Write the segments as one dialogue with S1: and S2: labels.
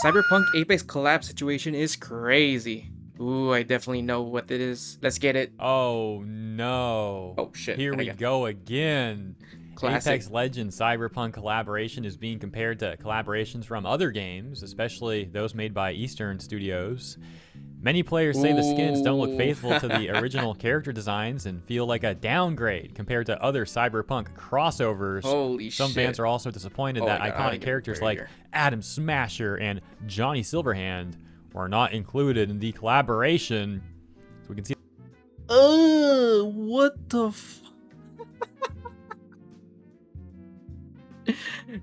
S1: Cyberpunk Apex collab situation is crazy. Ooh, I definitely know what it is. Let's get it.
S2: Oh no.
S1: Oh shit.
S2: Here we
S1: Okay.
S2: go again.
S1: Classic.
S2: Apex Legends Cyberpunk collaboration is being compared to collaborations from other games, especially those made by Eastern studios. Many players say the skins don't look
S1: Ooh.
S2: faithful to the original character designs and feel like a downgrade compared to other Cyberpunk crossovers.
S1: Holy
S2: Some
S1: shit.
S2: fans are also disappointed
S1: Oh
S2: that
S1: my god, I
S2: iconic
S1: don't get
S2: characters
S1: right
S2: like
S1: here.
S2: Adam Smasher and Johnny Silverhand were not included in the collaboration. So we can see.
S1: What the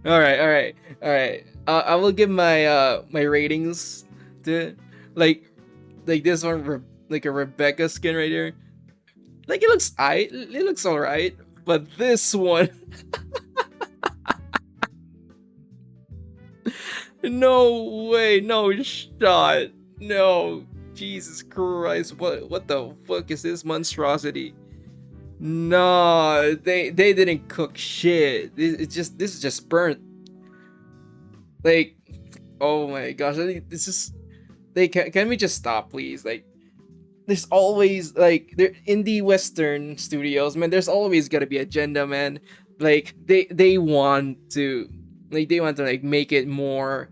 S1: Alright. I will give my my ratings to like this one, like a Rebecca skin right here. Like it looks alright, but this one, no way, no shot, no, Jesus Christ, what the fuck is this monstrosity? No, they didn't cook shit. This is just burnt. Like, oh my gosh, I think this is. They can we just stop, please? Like, there's always like they're indie Western studios, man. There's always gotta be agenda, man. Like they want to like make it more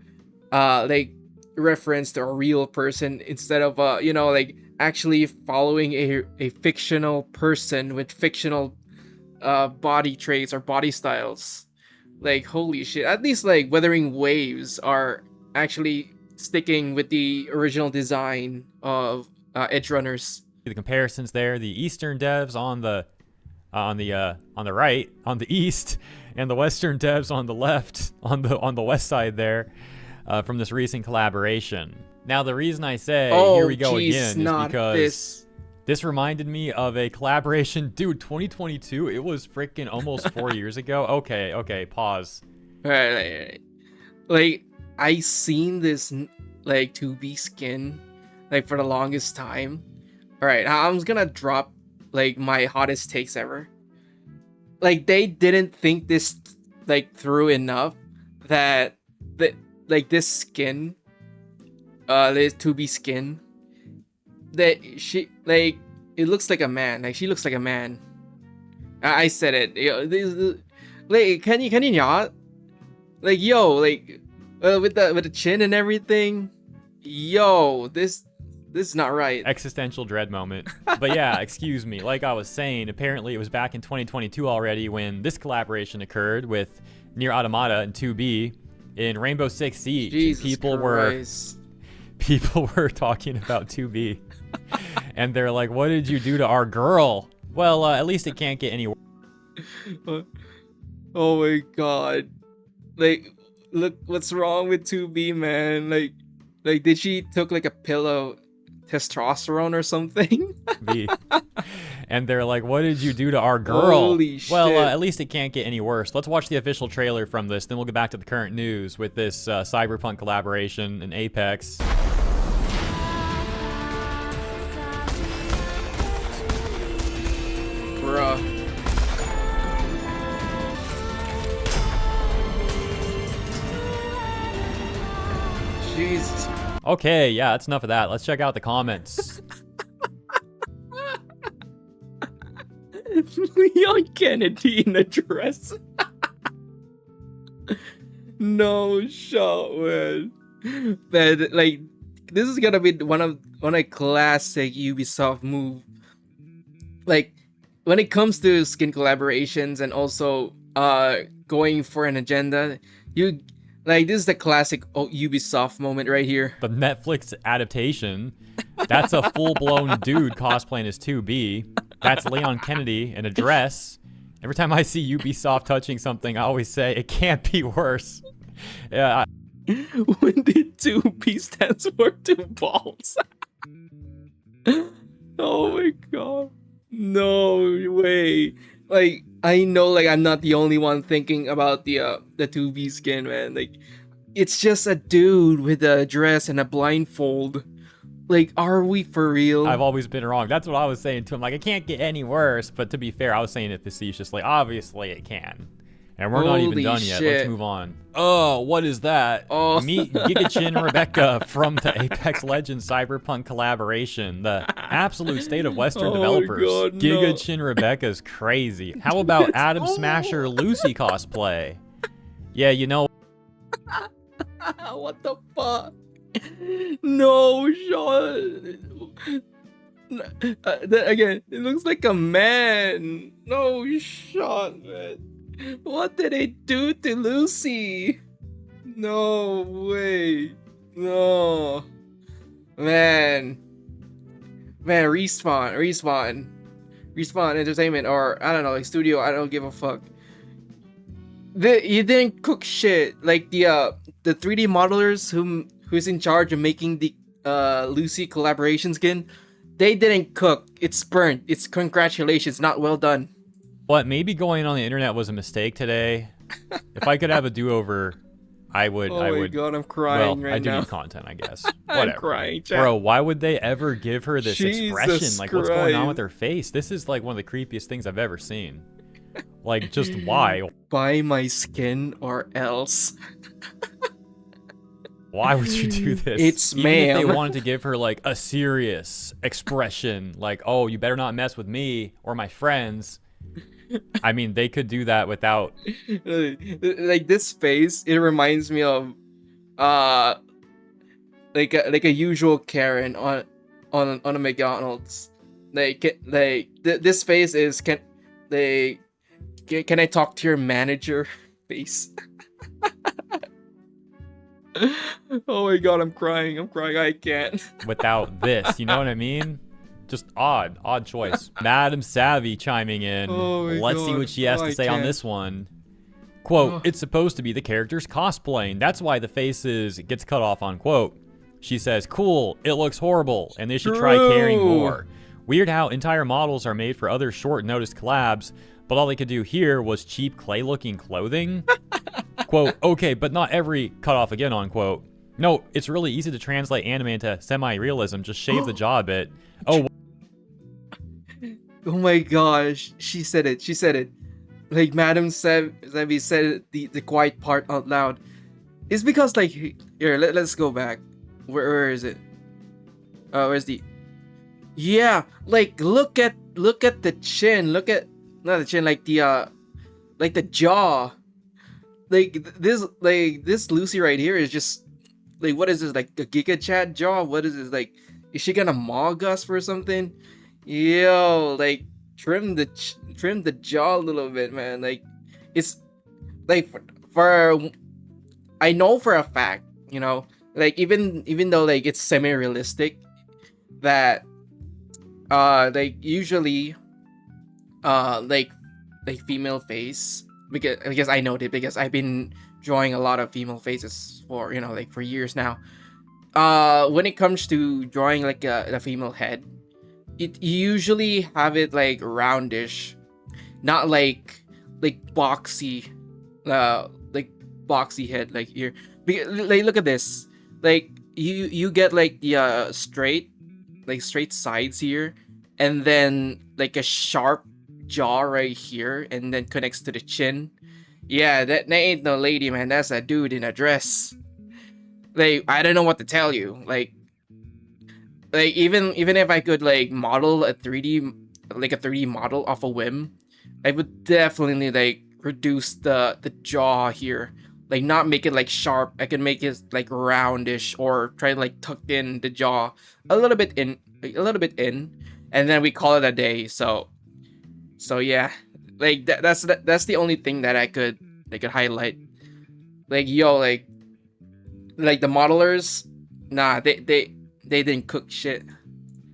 S1: like reference to a real person instead of like actually following a fictional person with fictional body traits or body styles. Like, holy shit, at least like Weathering Waves are actually sticking with the original design of Edgerunners.
S2: The comparisons there, the Eastern devs on the right, on the east, and the Western devs on the left, on the west side there, from this recent collaboration. Now, the reason I say here we go again is because this reminded me of a collaboration, dude. 2022. It was freaking almost 4 years ago. Okay, pause.
S1: Right. Like, I seen this like 2B skin like for the longest time. All right, I'm gonna drop like my hottest takes ever. Like, they didn't think this like through enough that like this skin, this 2B skin, that she like it looks like a man. Like, she looks like a man. I said it. Like, can you not? Like, yo, like with the chin and everything. Yo, this is not right.
S2: Existential dread moment. But yeah, excuse me. Like I was saying, apparently it was back in 2022 already when this collaboration occurred with Nier Automata and 2B in Rainbow Six Siege.
S1: Jesus
S2: people
S1: Christ.
S2: were talking about 2B, and they're like, "What did you do to our girl?" Well, at least it can't get any worse.
S1: Oh my god. Like, look what's wrong with 2B, man. Like did she took like a pill of testosterone or something?
S2: And they're like, "What did you do to our girl?"
S1: Holy shit.
S2: Well, at least it can't get any worse. Let's watch the official trailer from this, then we'll get back to the current news with this Cyberpunk collaboration in Apex.
S1: Bruh. Jesus.
S2: Okay, yeah, that's enough of that. Let's check out the comments.
S1: Leon Kennedy in a dress. No shot, man. But like, this is gonna be one of classic Ubisoft move. Like, when it comes to skin collaborations and also going for an agenda, you like, this is the classic Ubisoft moment right here.
S2: The Netflix adaptation. That's a full-blown dude cosplaying as 2B. That's Leon Kennedy in a dress. Every time I see Ubisoft touching something, I always say, it can't be worse. Yeah.
S1: When did 2B stands for two balls? Oh my god. No way. Like, I know, like, I'm not the only one thinking about the 2B skin, man. Like, it's just a dude with a dress and a blindfold. Like, are we for real?
S2: I've always been wrong. That's what I was saying to him. Like, it can't get any worse. But to be fair, I was saying it facetiously. Obviously, it can. And we're not even done yet. Let's move on. Oh, what is that?
S1: Oh.
S2: Meet Gigachin Rebecca from the Apex Legends Cyberpunk collaboration. The absolute state of Western developers.
S1: God,
S2: Gigachin Rebecca's crazy. How about Adam Smasher Lucy cosplay? Yeah, you know.
S1: What the fuck? No, Sean. Again, it looks like a man. No, Sean, man. What did they do to Lucy? No way. No. Man, Respawn Entertainment, or I don't know, like studio, I don't give a fuck. You didn't cook shit. Like the 3D modelers who's in charge of making the Lucy collaboration skin, they didn't cook. It's burnt. It's congratulations, not well done.
S2: What maybe going on the internet was a mistake today. If I could have a do-over, I would.
S1: Oh my god, I'm crying right now.
S2: I do need content, I guess. Whatever.
S1: I'm crying, chat.
S2: Bro, why would they ever give her this expression? Like, what's going on with her face? This is like one of the creepiest things I've ever seen. Like, just why?
S1: Buy my skin or else.
S2: Why would you do this?
S1: It's
S2: Even
S1: ma'am.
S2: if they wanted to give her like a serious expression, like, oh, you better not mess with me or my friends. I mean, they could do that without.
S1: Like this face, it reminds me of like a usual Karen on a McDonald's. This face is can I talk to your manager face. Oh my god, I'm crying, I can't.
S2: Without this, you know what I mean? Just odd choice. Madam Savvy chiming in.
S1: Oh my
S2: Let's see
S1: God.
S2: what she has to say on this one. Quote, it's supposed to be the character's cosplaying. That's why the face gets cut off on quote. She says, cool, it looks horrible, and they should try caring more. Weird how entire models are made for other short notice collabs, but all they could do here was cheap clay-looking clothing. Quote, okay, but not every cut off again on quote. No, it's really easy to translate anime into semi-realism. Just shave the jaw a bit. Oh
S1: my gosh, she said it. Like Madam Savvy said the quiet part out loud. It's because like here, let's go back. Where is it? Where's the? Yeah, like look at the chin. Look at not the chin, like the jaw. Like this Lucy right here is just like, what is this, like a Giga Chat jaw? What is this, like? Is she gonna mog us for something? Yo, like trim the jaw a little bit, man. Like it's like for I know for a fact, you know, like even though like it's semi-realistic, that like usually like female face, because I know it because I've been drawing a lot of female faces for, you know, like for years now. When it comes to drawing like a female head, it usually have it like roundish, not like boxy, like boxy head like here. Like look at this, like you get like the straight sides here, and then like a sharp jaw right here, and then connects to the chin. Yeah, that ain't no lady, man. That's a dude in a dress. Like I don't know what to tell you. Like even if I could like model a 3D model off a whim, I would definitely like reduce the jaw here. Like not make it like sharp. I can make it like roundish, or try to like tuck in the jaw a little bit in, and then we call it a day. So yeah, like that's the only thing that I could highlight. Like yo, like the modelers, nah, they didn't cook shit.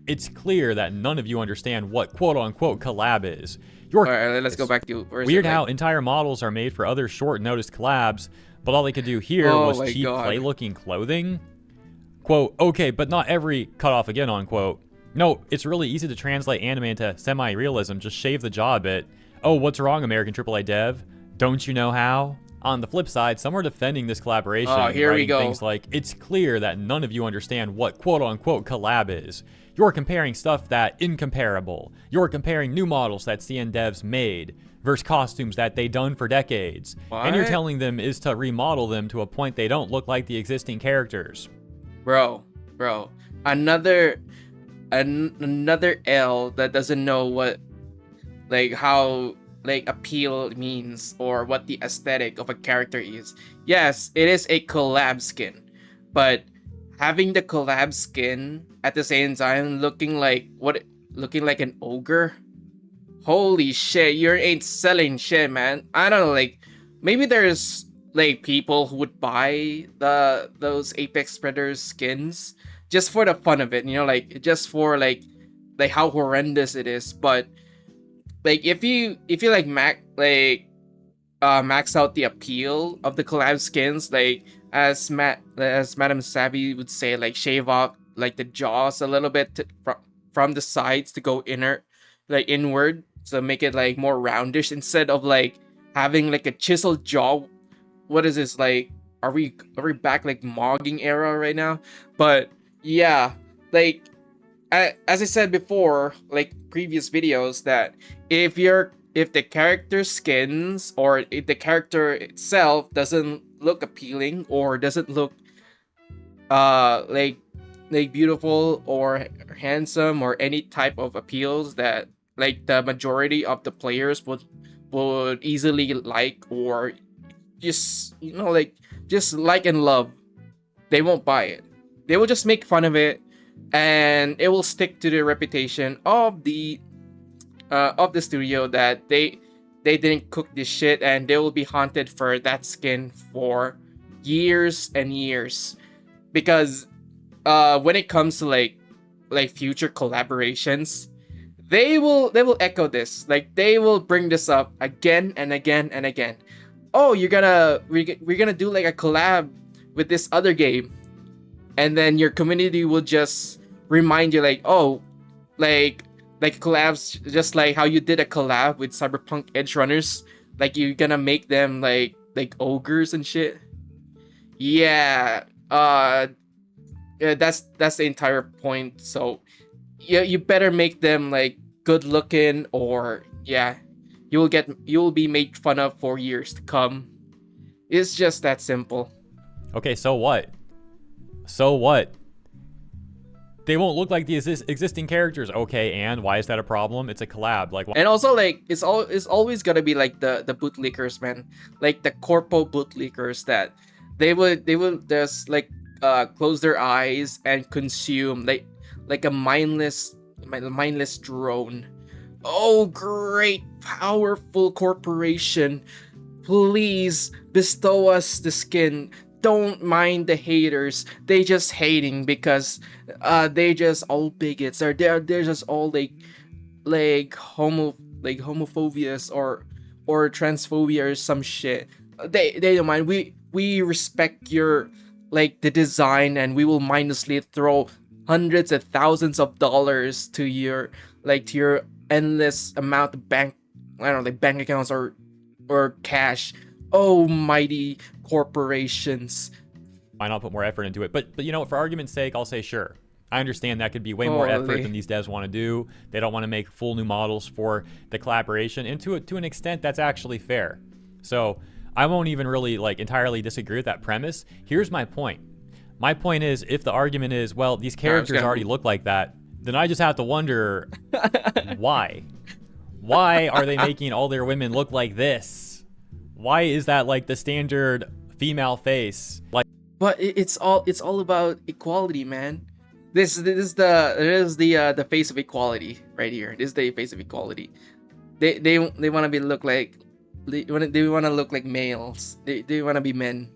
S2: It's clear that none of you understand what quote-unquote collab is. All
S1: right, let's go back to
S2: weird how entire models are made for other short-notice collabs, but all they could do here was cheap clay-looking clothing. Quote, okay, but not every cut off again on quote. No, it's really easy to translate anime into semi-realism. Just shave the jaw a bit. Oh, what's wrong, American AAA dev? Don't you know how? On the flip side, some are defending this collaboration.
S1: Oh, here we go.
S2: Things like, it's clear that none of you understand what quote-unquote collab is. You're comparing stuff that incomparable. You're comparing new models that CN devs made. versus costumes that they done for decades.
S1: What?
S2: And you're telling them is to remodel them to a point they don't look like the existing characters.
S1: Bro, another L that doesn't know what, like, how, like, appeal means or what the aesthetic of a character is. Yes, it is a collab skin, but having the collab skin at the same time looking like an ogre. Holy shit, you ain't selling shit, man. I don't know, like, maybe there's like people who would buy those Apex Predators skins just for the fun of it, you know, like just for like how horrendous it is. But like if you like max out the appeal of the collab skins, like as Madam Savvy would say, like shave off like the jaws a little bit from the sides to go inward, so make it like more roundish instead of like having like a chiseled jaw. What is this, like, are we back like mogging era right now? But yeah, like as I said before, like previous videos, that if the character skins or if the character itself doesn't look appealing or doesn't look like beautiful or handsome or any type of appeals that like the majority of the players would easily like, or just, you know, like just like and love, they won't buy it. They will just make fun of it, and it will stick to the reputation of the studio that they didn't cook this shit, and they will be haunted for that skin for years and years. Because when it comes to like future collaborations, they will echo this. Like they will bring this up again and again and again. Oh, we're gonna do like a collab with this other game, and then your community will just remind you like, oh, like collabs, just like how you did a collab with Cyberpunk Edgerunners, like you're gonna make them like ogres and shit. Yeah, that's the entire point. So yeah, you better make them like good looking, or yeah, you will be made fun of for years to come. It's just that simple.
S2: Okay, so what? They won't look like the existing characters. Okay, and why is that a problem? It's a collab. Like,
S1: and also like it's always gonna be like the bootlickers, man. Like the corpo bootlickers that they would just like close their eyes and consume like a mindless drone. Oh, great, powerful corporation, please bestow us the skin. Don't mind the haters. They just hating because they just all bigots, or they're just all like homophobias or transphobia or some shit. They don't mind. We respect your like the design, and we will mindlessly throw hundreds of thousands of dollars to your endless amount of bank accounts or cash. Oh, mighty corporations.
S2: Why not put more effort into it? But you know, for argument's sake, I'll say sure. I understand that could be way more effort than these devs want to do. They don't want to make full new models for the collaboration, and to an extent, that's actually fair. So I won't even really like entirely disagree with that premise. Here's my point. My point is, if the argument is, well, these characters already look like that, then I just have to wonder why. Why are they making all their women look like this? Why is that like the standard female face? Like,
S1: but it's all about equality, man. This is the face of equality right here. This is the face of equality. They want to look like males. They want to be men.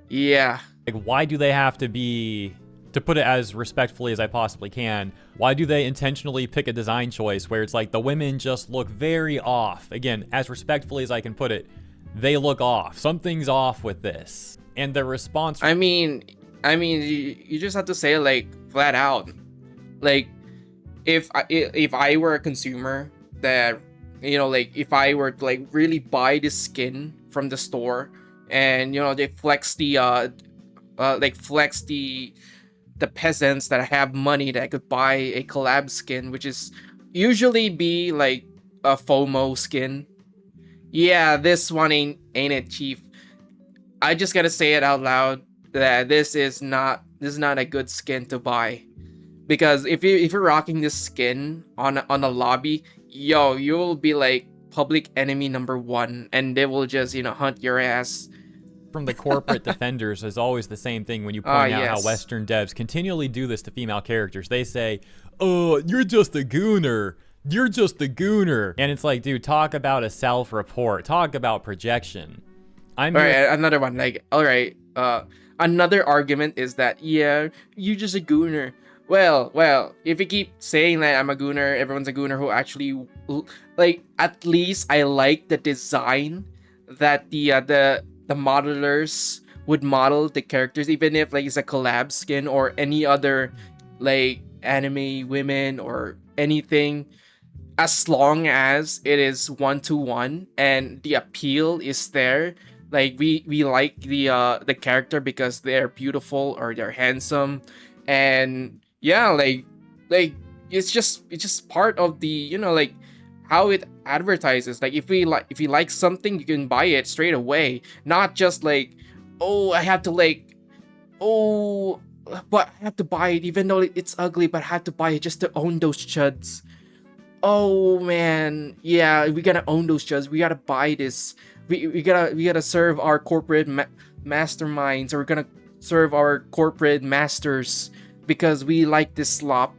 S1: Yeah.
S2: Like, why do they have to be, to put it as respectfully as I possibly can, why do they intentionally pick a design choice where it's like the women just look very off? Again, as respectfully as I can put it, they look off. Something's off with this. And the response...
S1: I mean, you just have to say like flat out. Like, if I were a consumer that, you know, like if I were to like really buy this skin from the store, and you know they flex the peasants that have money that could buy a collab skin, which is usually be like a FOMO skin, Yeah, this one ain't it, Chief. I just gotta say it out loud that this is not a good skin to buy. Because if you're rocking this skin on a lobby, yo, you'll be like public enemy number 1, and they will just hunt your ass.
S2: From the corporate defenders is always the same thing when you
S1: Ah,
S2: point out how
S1: yes.
S2: Western devs continually do this to female characters. They say, "Oh, you're just a gooner. You're just a gooner." And it's like, dude, talk about a self-report. Talk about projection. I'm
S1: All
S2: here.
S1: right, another one. Like, all right. Another argument is that, yeah, you're just a gooner. Well, if you keep saying that I'm a gooner, everyone's a gooner who actually like. At least I like the design that the modelers would model the characters, even if like it's a collab skin or any other like anime women or anything, as long as it is 1-to-1 and the appeal is there. Like we like the character because they're beautiful or they're handsome, and yeah, like it's just part of the like how it advertises. Like if you like something, you can buy it straight away, not just like, oh, I have to like, oh, but I have to buy it even though it's ugly, but I have to buy it just to own those chuds. Oh man, yeah, we gotta own those chuds. We gotta buy this. We gotta serve our corporate masterminds, or we're gonna serve our corporate masters because we like this slop.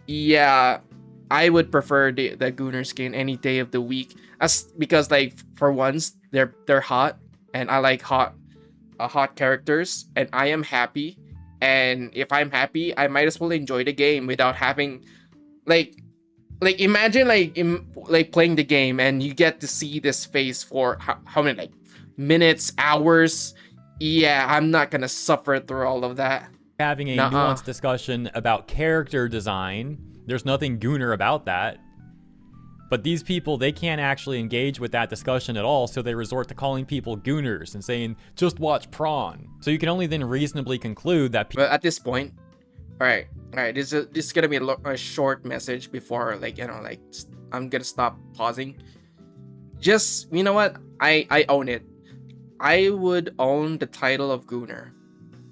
S1: Yeah, I would prefer the Gunner skin any day of the week, as because like for once they're hot, and I like hot characters, and I am happy. And if I'm happy, I might as well enjoy the game without having like imagine like playing the game and you get to see this face for how many like minutes, hours. Yeah, I'm not gonna suffer through all of that.
S2: Having a
S1: Nuh-uh.
S2: nuanced discussion about character design. There's nothing gooner about that. But these people, they can't actually engage with that discussion at all, so they resort to calling people gooners and saying, just watch Prawn. So you can only then reasonably conclude that
S1: But at this point, all right, this is gonna be a short message before like like I'm gonna stop pausing. Just what, I own it. I would own the title of gooner,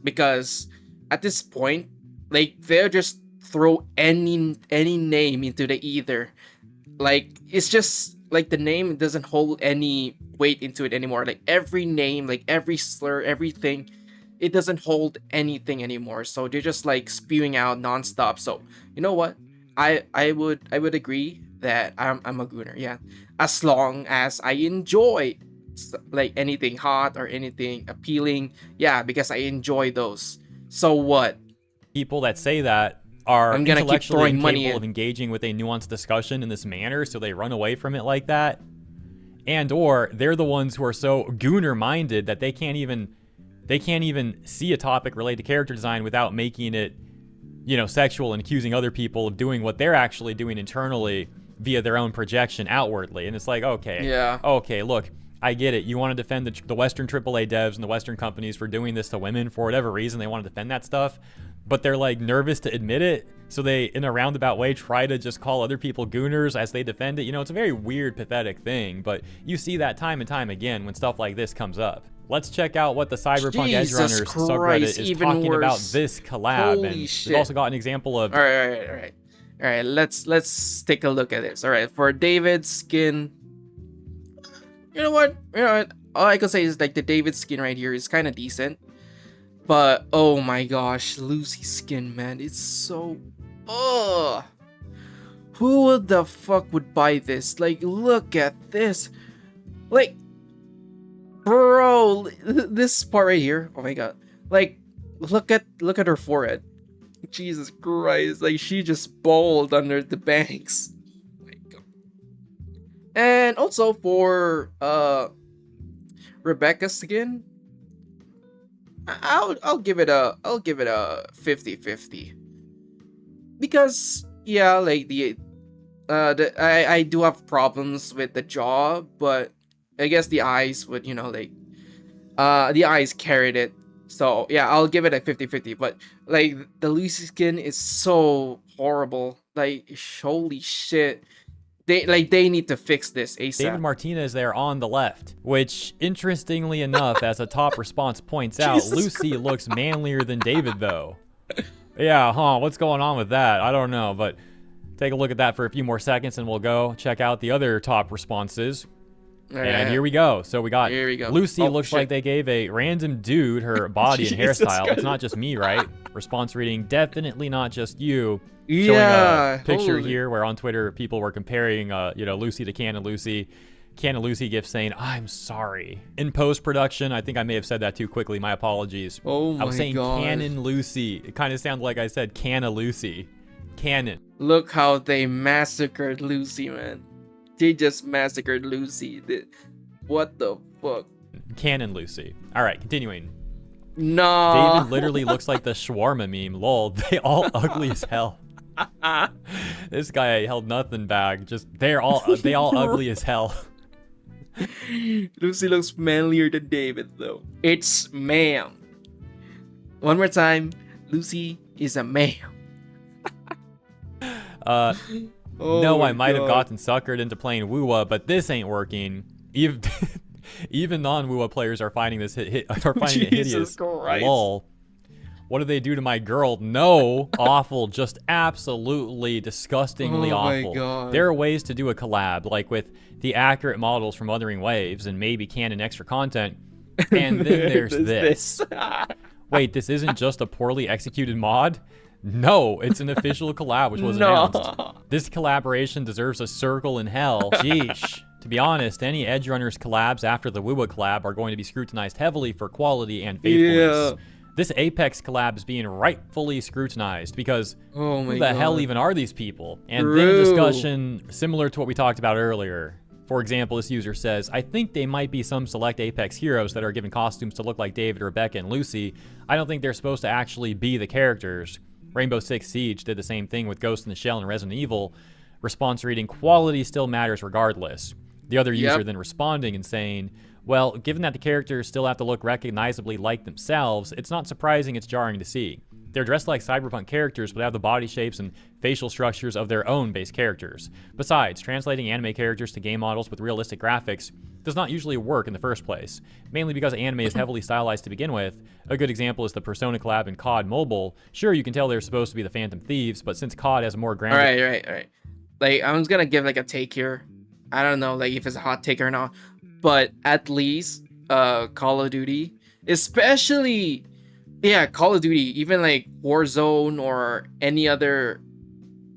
S1: because at this point, like they'll just throw any name into the ether. Like it's just like the name doesn't hold any weight into it anymore. Like every name, like every slur, everything, it doesn't hold anything anymore. So they're just like spewing out nonstop. So you know what? I would agree that I'm a gooner. Yeah, as long as I enjoy like anything hot or anything appealing. Yeah, because I enjoy those. So what?
S2: people that say that are
S1: I'm gonna keep
S2: intellectually
S1: throwing money
S2: incapable
S1: in.
S2: of engaging with a nuanced discussion in this manner, so they run away from it like that. And or they're the ones who are so gooner minded that they can't even see a topic related to character design without making it, sexual, and accusing other people of doing what they're actually doing internally via their own projection outwardly. And it's like,
S1: Yeah.
S2: okay, look, I get it. You want to defend the Western AAA devs and the Western companies for doing this to women for whatever reason. They want to defend that stuff, but they're like nervous to admit it. So they, in a roundabout way, try to just call other people gooners as they defend it. It's a very weird, pathetic thing, but you see that time and time again when stuff like this comes up. Let's check out what the Cyberpunk
S1: Jesus
S2: Edgerunners
S1: Christ,
S2: subreddit is
S1: even
S2: talking about
S1: worse.
S2: this collab.
S1: Holy
S2: And
S1: shit.
S2: we've also got an example of...
S1: All right. Let's take a look at this. All right, for David's skin, you know what? All I can say is like the David skin right here is kind of decent, but oh my gosh, Lucy's skin, man, it's so... Ugh. Who the fuck would buy this? Like, look at this. Like, bro, this part right here. Oh my god. Like, look at her forehead. Jesus Christ. Like, she just bawled under the bangs. Oh my god. And also for Rebecca's skin, I'll give it a 50-50. Because yeah, like I do have problems with the jaw, but I guess the eyes would, the eyes carried it. So yeah, I'll give it a 50-50. But like the Lucy skin is so horrible. Like, holy shit. they need to fix this ASAP.
S2: David Martinez there on the left, which interestingly enough, as a top response points out, Lucy looks manlier than David though. Yeah, what's going on with that? I don't know, but take a look at that for a few more seconds and we'll go check out the other top responses. And here we go. So we got Lucy looks like they gave a random dude her body and hairstyle. It's not just me, right? Response reading, definitely not just you. Showing a picture here where on Twitter people were comparing, Lucy to Canon Lucy. Canon Lucy gif saying, I'm sorry. In post-production, I think I may have said that too quickly. My apologies.
S1: Oh my God.
S2: I was saying Canon Lucy. It kind of sounded like I said Canna Lucy. Canon.
S1: Look how they massacred Lucy, man. They just massacred Lucy. What the fuck?
S2: Canon Lucy. All right, continuing.
S1: No.
S2: David literally looks like the shawarma meme. Lol. They all ugly as hell. This guy held nothing back. Just they all ugly as hell.
S1: Lucy looks manlier than David though. It's ma'am. One more time. Lucy is a ma'am.
S2: No, I might have gotten suckered into playing Woowa, but this ain't working. Even non-Woowa players are finding this it hideous.
S1: Christ.
S2: Lol. What do they do to my girl? No, awful, just absolutely disgustingly awful.
S1: My God.
S2: There are ways to do a collab, like with the accurate models from Wuthering Waves and maybe canon extra content. And then there's this. Wait, this isn't just a poorly executed mod? No, it's an official collab which was announced. This collaboration deserves a circle in hell. Sheesh. To be honest, any Edgerunners collabs after the Woowa collab are going to be scrutinized heavily for quality and faithfulness. This Apex collab is being rightfully scrutinized because who the hell even are these people? And then a discussion similar to what we talked about earlier. For example, this user says, I think they might be some select Apex heroes that are given costumes to look like David, Rebecca, and Lucy. I don't think they're supposed to actually be the characters. Rainbow Six Siege did the same thing with Ghost in the Shell and Resident Evil. Response reading, quality still matters regardless. The other user then responding and saying, well, given that the characters still have to look recognizably like themselves, it's not surprising it's jarring to see. They're dressed like Cyberpunk characters, but have the body shapes and facial structures of their own base characters. Besides, translating anime characters to game models with realistic graphics does not usually work in the first place, mainly because anime is heavily stylized to begin with. A good example is the Persona collab in COD Mobile. Sure, you can tell they're supposed to be the Phantom Thieves, but since COD has a more grounded...
S1: All right. Like, I'm just gonna give, like, a take here. I don't know, like, if it's a hot take or not, but at least, Call of Duty, especially... Yeah, Call of Duty, even like Warzone or any other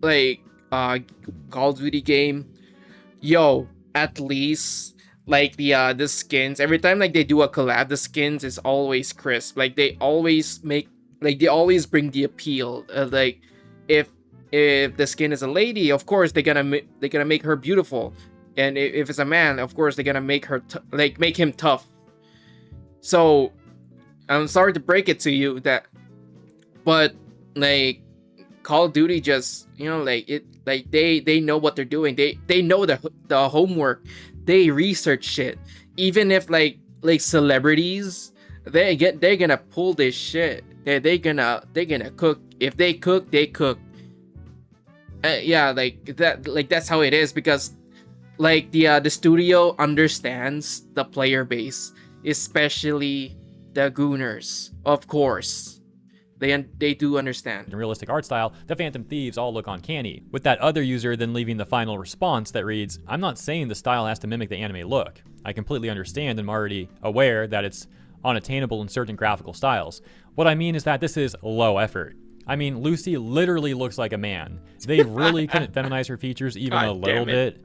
S1: like Call of Duty game, yo, at least like the skins, every time like they do a collab, the skins is always crisp. Like they always bring the appeal. Like if the skin is a lady, of course they're gonna make her beautiful, and if it's a man, of course they're gonna make her make him tough. So I'm sorry to break it to you but like Call of Duty just, they know what they're doing. They know the homework. They research shit. Even if like celebrities, they're gonna pull this shit. They're gonna cook. If they cook, they cook. That's how it is, because like the studio understands the player base, especially the Gooners, of course. They do understand.
S2: In realistic art style, the Phantom Thieves all look uncanny, with that other user then leaving the final response that reads, I'm not saying the style has to mimic the anime look. I completely understand and I'm already aware that it's unattainable in certain graphical styles. What I mean is that this is low effort. I mean, Lucy literally looks like a man. They really couldn't feminize her features even a little bit.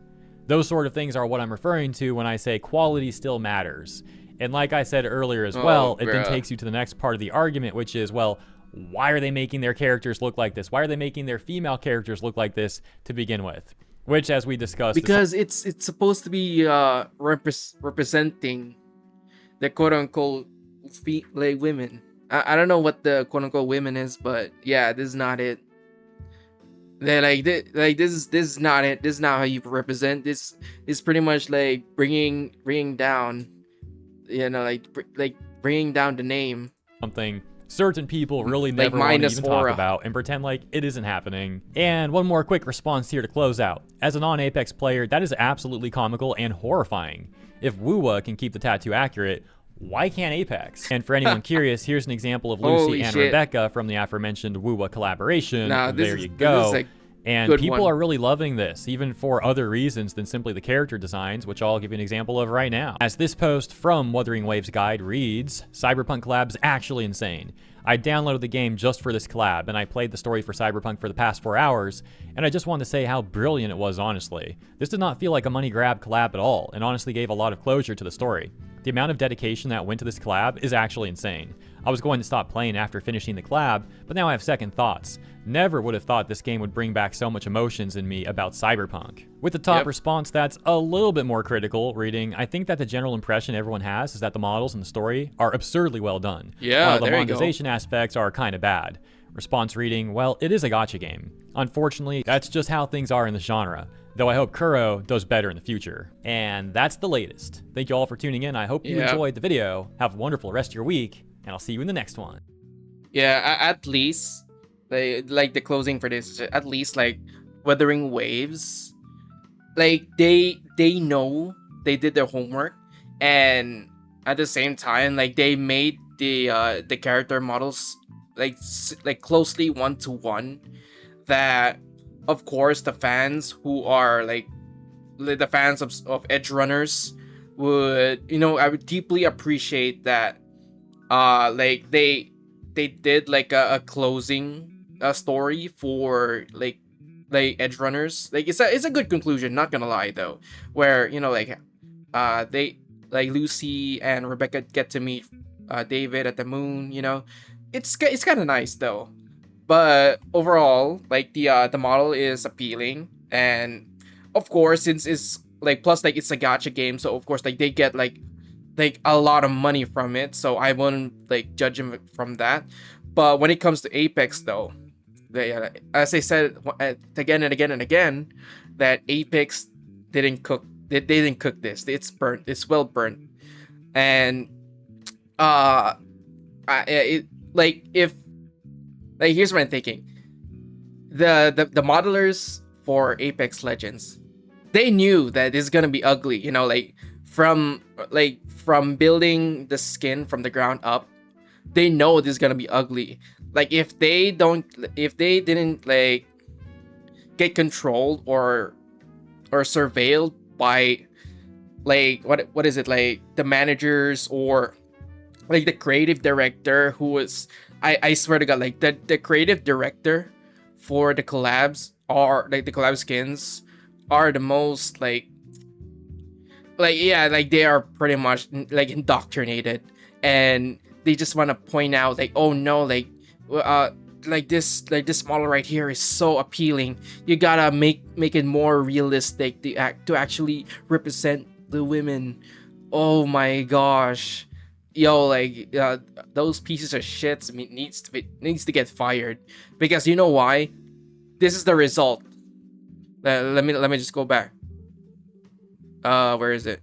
S2: Those sort of things are what I'm referring to when I say quality still matters. And like I said earlier as well, it then takes you to the next part of the argument, which is, well, why are they making their characters look like this? Why are they making their female characters look like this to begin with? Which, as we discussed...
S1: Because it's supposed to be representing the quote-unquote women. I don't know what the quote-unquote women is, but yeah, this is not it. They're this is not it. This is not how you represent. This is pretty much like bringing down... like bringing down the name.
S2: Something certain people really never want to even talk about and pretend like it isn't happening. And one more quick response here to close out. As a non-Apex player, that is absolutely comical and horrifying. If Wuwa can keep the tattoo accurate, why can't Apex? And for anyone curious, here's an example of Lucy and Rebecca from the aforementioned Wuwa collaboration. There you go. And people are really loving this, even for other reasons than simply the character designs, which I'll give you an example of right now. As this post from Wuthering Waves Guide reads, Cyberpunk collab's actually insane. I downloaded the game just for this collab, and I played the story for Cyberpunk for the past 4 hours, and I just want to say how brilliant it was, honestly. This did not feel like a money grab collab at all, and honestly gave a lot of closure to the story. The amount of dedication that went to this collab is actually insane. I was going to stop playing after finishing the collab, but now I have second thoughts. Never would have thought this game would bring back so much emotions in me about Cyberpunk. With the top response that's a little bit more critical, reading, I think that the general impression everyone has is that the models and the story are absurdly well done. While the monetization aspects are kind of bad. Response reading, well, it is a gacha game. Unfortunately, that's just how things are in the genre. Though I hope Kuro does better in the future. And that's the latest. Thank you all for tuning in. I hope you enjoyed the video. Have a wonderful rest of your week, and I'll see you in the next one.
S1: Yeah, at least, like the closing for this, at least like Wuthering Waves, like they know they did their homework, and at the same time, like they made the character models like closely one-to-one, that of course the fans who are like the fans of Edgerunners would, you know, I would deeply appreciate that like they did like a closing story for like Edgerunners. Like it's a good conclusion, not gonna lie though, where, you know, like they, like Lucy and Rebecca get to meet David at the moon, you know. It's kind of nice though. But overall, like the model is appealing, and of course, since it's like, plus like it's a gacha game, so of course like they get like a lot of money from it, so I wouldn't like judge them from that. But when it comes to Apex though, they, as I said again and again and again, that Apex didn't cook. They didn't cook this. It's burnt. It's well burnt, and here's what I'm thinking. The modelers for Apex Legends, they knew that it's gonna be ugly, you know, like from building the skin from the ground up. They know this is gonna be ugly. Like if they didn't like get controlled or surveilled by like what is it, like the managers or like the creative director, who was, I swear to God, like the creative director for the collabs, are like the collab skins are the most like they are pretty much like indoctrinated, and they just want to point out like, oh no, like this model right here is so appealing. You gotta make it more realistic to actually represent the women. Oh my gosh. Yo, like those pieces of shit needs to get fired, because you know why? This is the result. Let me just go back. Where is it?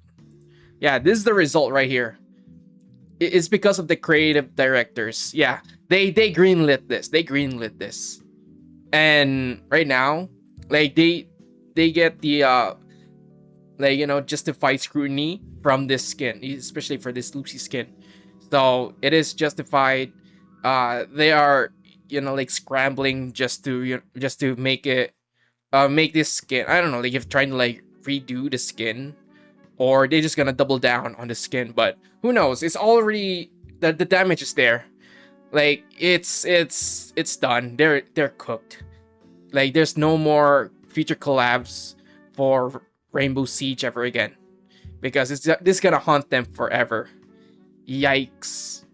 S1: Yeah, this is the result right here. It's because of the creative directors. Yeah, they greenlit this. They greenlit this, and right now, like they get the like, you know, justified scrutiny from this skin, especially for this Lucy skin. So it is justified. They are, you know, like scrambling just to make it make this skin. I don't know, like if trying to like redo the skin, or they're just gonna double down on the skin. But who knows? It's already the damage is there. Like it's done. They're cooked. Like there's no more future collabs for Rainbow Siege ever again, because this is gonna haunt them forever. Yikes.